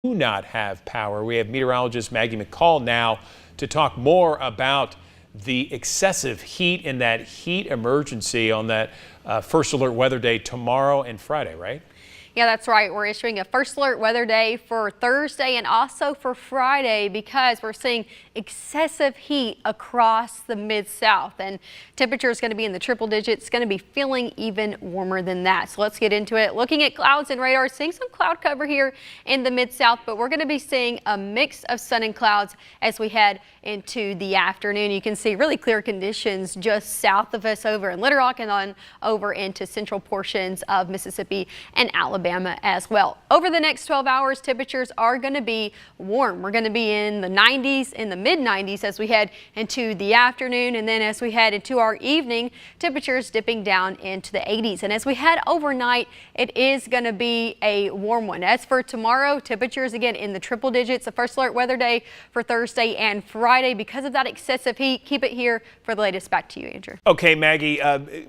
do not have power. We have meteorologist Maggie McCall now to talk more about the excessive heat and that heat emergency on that first alert weather day tomorrow and Friday, right? Yeah, that's right. We're issuing a first alert weather day for Thursday and also for Friday because we're seeing excessive heat across the Mid-South, and temperature is going to be in the triple digits. It's going to be feeling even warmer than that. So let's get into it. Looking at clouds and radar, seeing some cloud cover here in the Mid-South, but we're going to be seeing a mix of sun and clouds as we head into the afternoon. You can see really clear conditions just south of us over in Little Rock and on over into central portions of Mississippi and Alabama as well. Over the next 12 hours, temperatures are going to be warm. We're going to be in the 90s, in the mid-90s as we head into the afternoon, and then as we head into our evening, temperatures dipping down into the 80s. And as we head overnight, it is going to be a warm one. As for tomorrow, temperatures again in the triple digits. A first alert weather day for Thursday and Friday. Because of that excessive heat, keep it here for the latest. Back to you, Andrew. Okay, Maggie.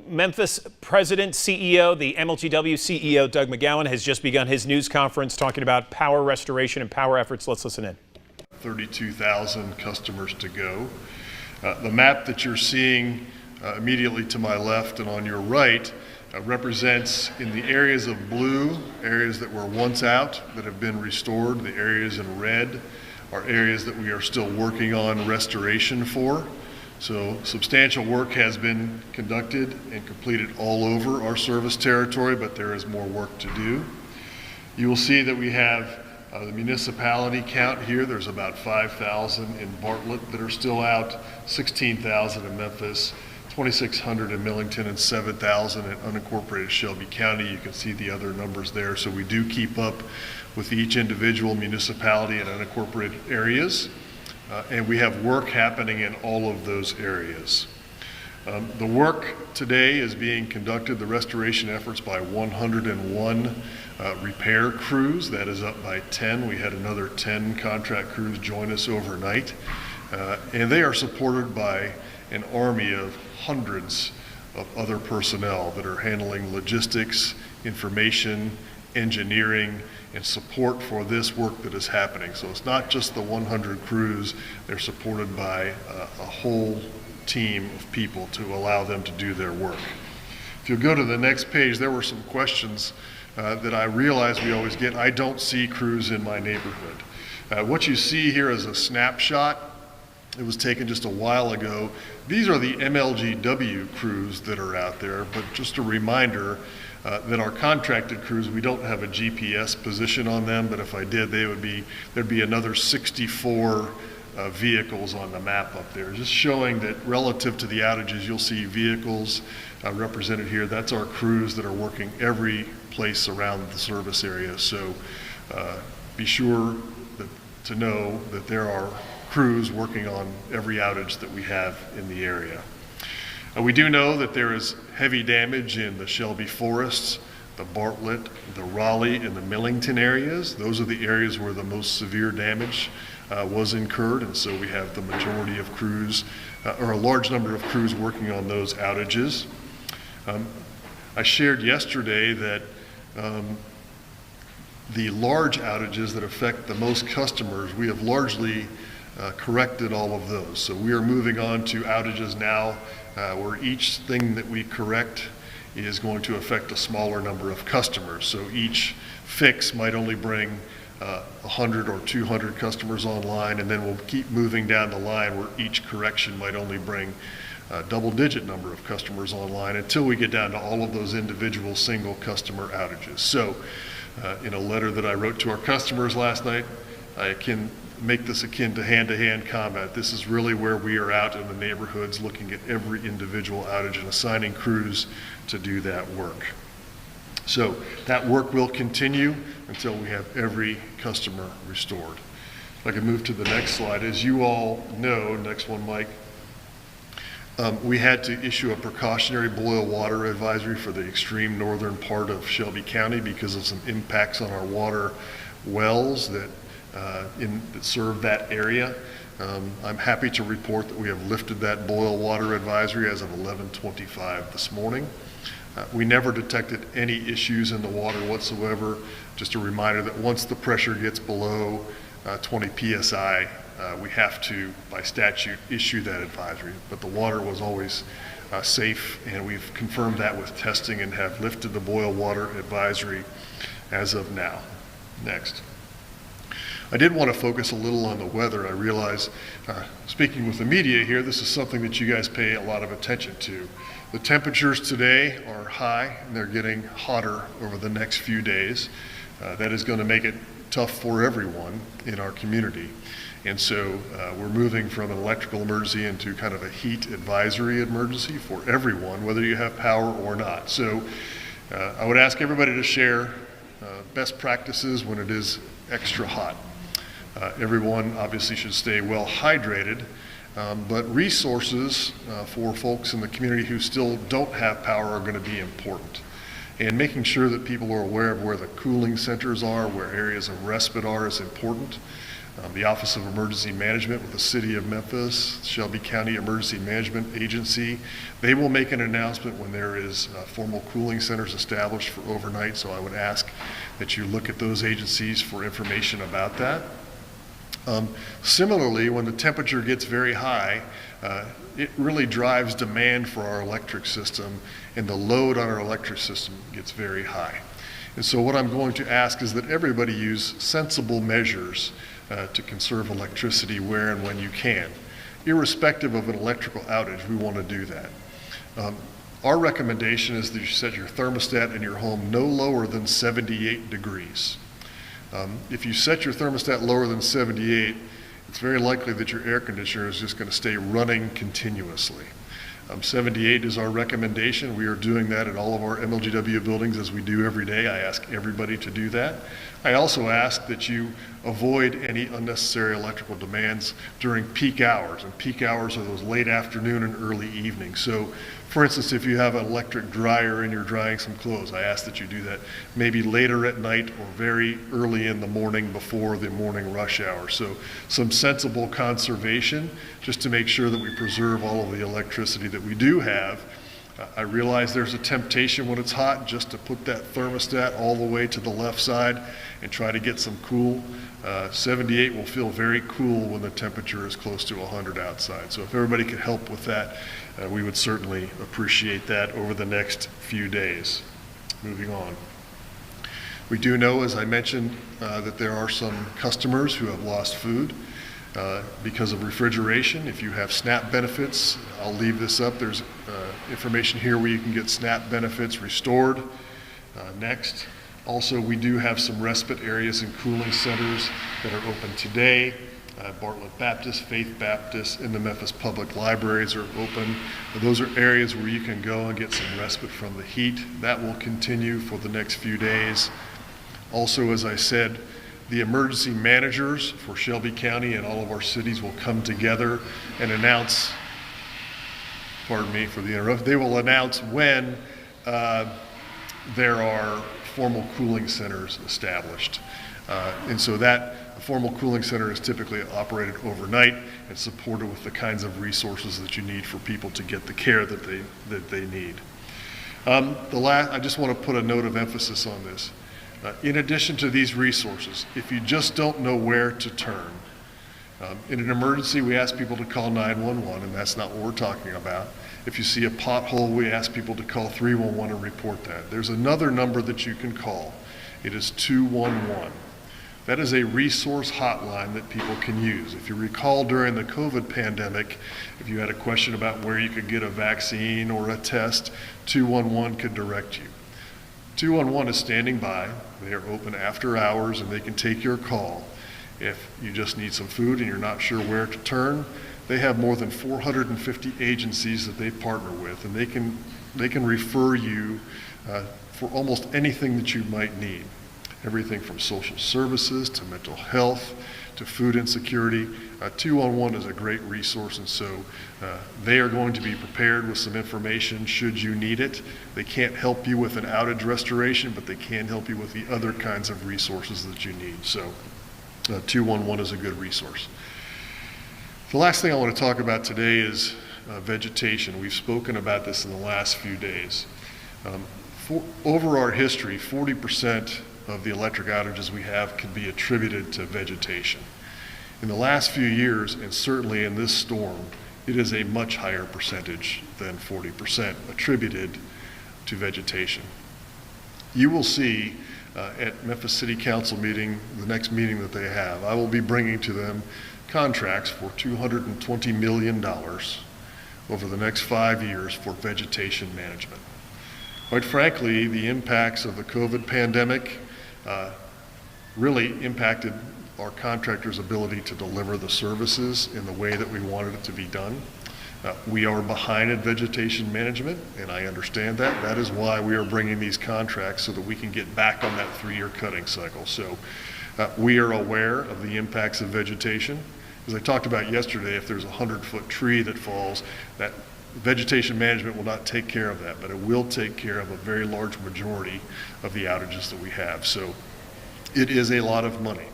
Memphis President, CEO, the MLGW CEO, Doug McGowan, has just begun his news conference talking about power restoration and power efforts. Let's listen in. 32,000 customers to go. The map that you're seeing immediately to my left and on your right represents in the areas of blue, areas that were once out that have been restored. The areas in red are areas that we are still working on restoration for. So substantial work has been conducted and completed all over our service territory, but there is more work to do. You will see that we have the municipality count here. There's about 5,000 in Bartlett that are still out, 16,000 in Memphis, 2,600 in Millington, and 7,000 in unincorporated Shelby County. You can see the other numbers there. So we do keep up with each individual municipality and unincorporated areas. And we have work happening in all of those areas. The work today is being conducted, the restoration efforts, by 101 repair crews. That is up by 10. We had another 10 contract crews join us overnight. And they are supported by an army of hundreds of other personnel that are handling logistics, information, engineering, and support for this work that is happening. So it's not just the 100 crews, they're supported by a whole team of people to allow them to do their work. If you'll go to the next page, there were some questions that I realize we always get. I don't see crews in my neighborhood. What you see here is a snapshot. It was taken just a while ago. These are the MLGW crews that are out there, but just a reminder that our contracted crews, we don't have a GPS position on them, but if I did, there'd be another 64 vehicles on the map up there, just showing that relative to the outages, you'll see vehicles represented here. That's our crews that are working every place around the service area. So be sure to know that there are crews working on every outage that we have in the area. We do know that there is heavy damage in the Shelby forests, the Bartlett, the Raleigh, and the Millington areas. Those are the areas where the most severe damage was incurred, and so we have the majority of crews, or a large number of crews working on those outages. I shared yesterday that the large outages that affect the most customers, we have largely corrected all of those. So we are moving on to outages now where each thing that we correct is going to affect a smaller number of customers. So each fix might only bring 100 or 200 customers online, and then we'll keep moving down the line where each correction might only bring a double-digit number of customers online until we get down to all of those individual single customer outages. So in a letter that I wrote to our customers last night, I can make this akin to hand-to-hand combat. This is really where we are out in the neighborhoods looking at every individual outage and assigning crews to do that work. So that work will continue until we have every customer restored. If I can move to the next slide. As you all know, next one, Mike, we had to issue a precautionary boil water advisory for the extreme northern part of Shelby County because of some impacts on our water wells that serve that area. I'm happy to report that we have lifted that boil water advisory as of 11:25 this morning. We never detected any issues in the water whatsoever. Just a reminder that once the pressure gets below 20 psi, we have to, by statute, issue that advisory. But the water was always safe, and we've confirmed that with testing and have lifted the boil water advisory as of now. Next. I did want to focus a little on the weather. I realize, speaking with the media here, this is something that you guys pay a lot of attention to. The temperatures today are high, and they're getting hotter over the next few days. That is going to make it tough for everyone in our community. And so we're moving from an electrical emergency into kind of a heat advisory emergency for everyone, whether you have power or not. So I would ask everybody to share best practices when it is extra hot. Everyone obviously should stay well hydrated, but resources for folks in the community who still don't have power are going to be important. And making sure that people are aware of where the cooling centers are, where areas of respite are, is important. The Office of Emergency Management with the City of Memphis, Shelby County Emergency Management Agency, they will make an announcement when there is formal cooling centers established for overnight, so I would ask that you look at those agencies for information about that. Similarly, when the temperature gets very high, it really drives demand for our electric system, and the load on our electric system gets very high. And so what I'm going to ask is that everybody use sensible measures to conserve electricity where and when you can. Irrespective of an electrical outage, we want to do that. Our recommendation is that you set your thermostat in your home no lower than 78 degrees. If you set your thermostat lower than 78, it's very likely that your air conditioner is just going to stay running continuously. 78 is our recommendation. We are doing that in all of our MLGW buildings as we do every day. I ask everybody to do that. I also ask that you avoid any unnecessary electrical demands during peak hours, and peak hours are those late afternoon and early evening. So, for instance, if you have an electric dryer and you're drying some clothes, I ask that you do that maybe later at night or very early in the morning before the morning rush hour. So some sensible conservation just to make sure that we preserve all of the electricity that we do have. I realize there's a temptation when it's hot just to put that thermostat all the way to the left side and try to get some cool. 78 will feel very cool when the temperature is close to 100 outside. So if everybody could help with that, we would certainly appreciate that over the next few days. Moving on. We do know, as I mentioned, that there are some customers who have lost food because of refrigeration. If you have SNAP benefits, I'll leave this up. There's information here where you can get SNAP benefits restored. Next. Also, we do have some respite areas and cooling centers that are open today. Bartlett Baptist, Faith Baptist, and the Memphis Public Libraries are open. Those are areas where you can go and get some respite from the heat. That will continue for the next few days. Also, as I said, the emergency managers for Shelby County and all of our cities will come together and announce, pardon me for the interruption, they will announce when there are formal cooling centers established. And so that formal cooling center is typically operated overnight and supported with the kinds of resources that you need for people to get the care that they need. I just want to put a note of emphasis on this. In addition to these resources, if you just don't know where to turn, in an emergency we ask people to call 911, and that's not what we're talking about. If you see a pothole, we ask people to call 311 and report that. There's another number that you can call. It is 211. That is a resource hotline that people can use. If you recall, during the COVID pandemic, if you had a question about where you could get a vaccine or a test, 211 could direct you. 211 is standing by. They are open after hours and they can take your call. If you just need some food and you're not sure where to turn, they have more than 450 agencies that they partner with, and they can refer you for almost anything that you might need. Everything from social services to mental health to food insecurity. 211 is a great resource, and so they are going to be prepared with some information should you need it. They can't help you with an outage restoration, but they can help you with the other kinds of resources that you need. So 211 is a good resource. The last thing I want to talk about today is vegetation. We've spoken about this in the last few days. Over our history, 40% of the electric outages we have can be attributed to vegetation. In the last few years, and certainly in this storm, it is a much higher percentage than 40% attributed to vegetation. You will see at Memphis City Council meeting, the next meeting that they have, I will be bringing to them contracts for $220 million over the next 5 years for vegetation management. Quite frankly, the impacts of the COVID pandemic really impacted our contractors' ability to deliver the services in the way that we wanted it to be done. We are behind in vegetation management, and I understand that. That is why we are bringing these contracts so that we can get back on that 3-year cutting cycle. So we are aware of the impacts of vegetation. As I talked about yesterday, if there's a 100-foot tree that falls, that vegetation management will not take care of that, but it will take care of a very large majority of the outages that we have. So it is a lot of money.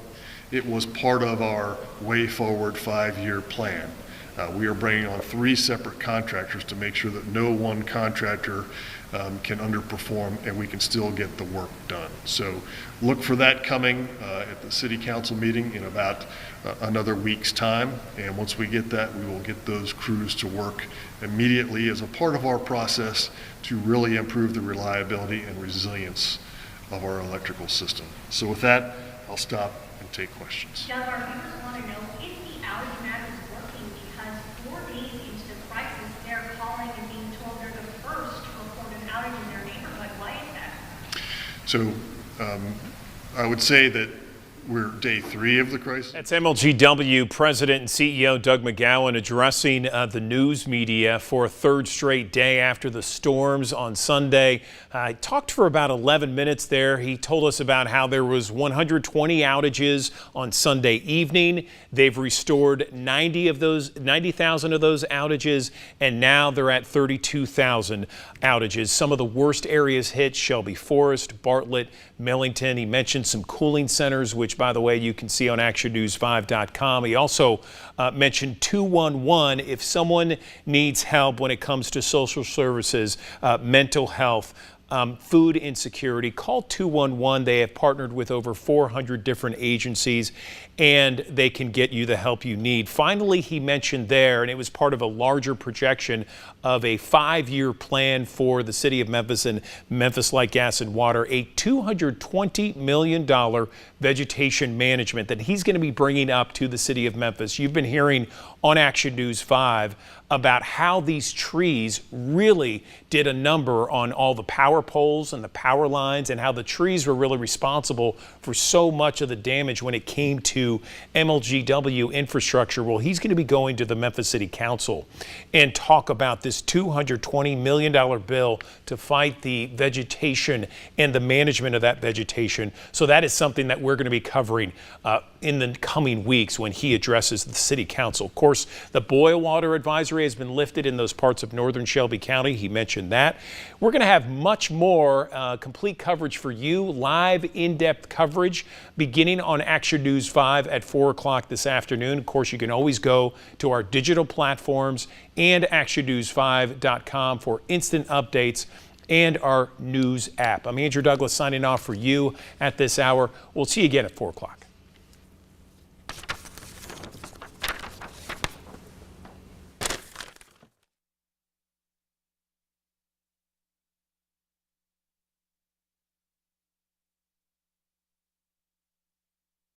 It was part of our way forward 5-year plan. We are bringing on 3 separate contractors to make sure that no one contractor can underperform and we can still get the work done. So look for that coming at the City Council meeting in about another week's time. And once we get that, we will get those crews to work immediately as a part of our process to really improve the reliability and resilience of our electrical system. So with that, I'll stop and take questions. Doug, our viewers want to know if the outage map is working, because 4 days into the crisis, they're calling and being told they're the first to report an outage in their neighborhood. Why is that? So I would say that we're day 3 of the crisis. That's MLGW President and CEO Doug McGowan addressing the news media for a 3rd straight day after the storms on Sunday. I talked for about 11 minutes there. He told us about how there was 120 outages on Sunday evening. They've restored 90,000 of those outages, and now they're at 32,000 outages. Some of the worst areas hit: Shelby Forest, Bartlett, Millington. He mentioned some cooling centers, which, by the way, you can see on actionnews5.com. He also mentioned 211 if someone needs help when it comes to social services, mental health, food insecurity. Call 211. They have partnered with over 400 different agencies, and they can get you the help you need. Finally, he mentioned there, and it was part of a larger projection of a 5-year plan for the city of Memphis and Memphis Light, Gas and Water, a $220 million vegetation management that he's going to be bringing up to the city of Memphis. You've been hearing on Action News 5 about how these trees really did a number on all the power poles and the power lines, and how the trees were really responsible for so much of the damage when it came to MLGW infrastructure. Well, he's going to be going to the Memphis City Council and talk about this $220 million bill to fight the vegetation and the management of that vegetation. So that is something that we're going to be covering in the coming weeks when he addresses the City Council. Of course, the boil water advisory has been lifted in those parts of northern Shelby County. He mentioned that. We're going to have much more complete coverage for you, live in-depth coverage beginning on Action News 5 at 4 o'clock this afternoon. Of course, you can always go to our digital platforms and actionnews5.com for instant updates and our news app. I'm Andrew Douglas signing off for you at this hour. We'll see you again at 4 o'clock.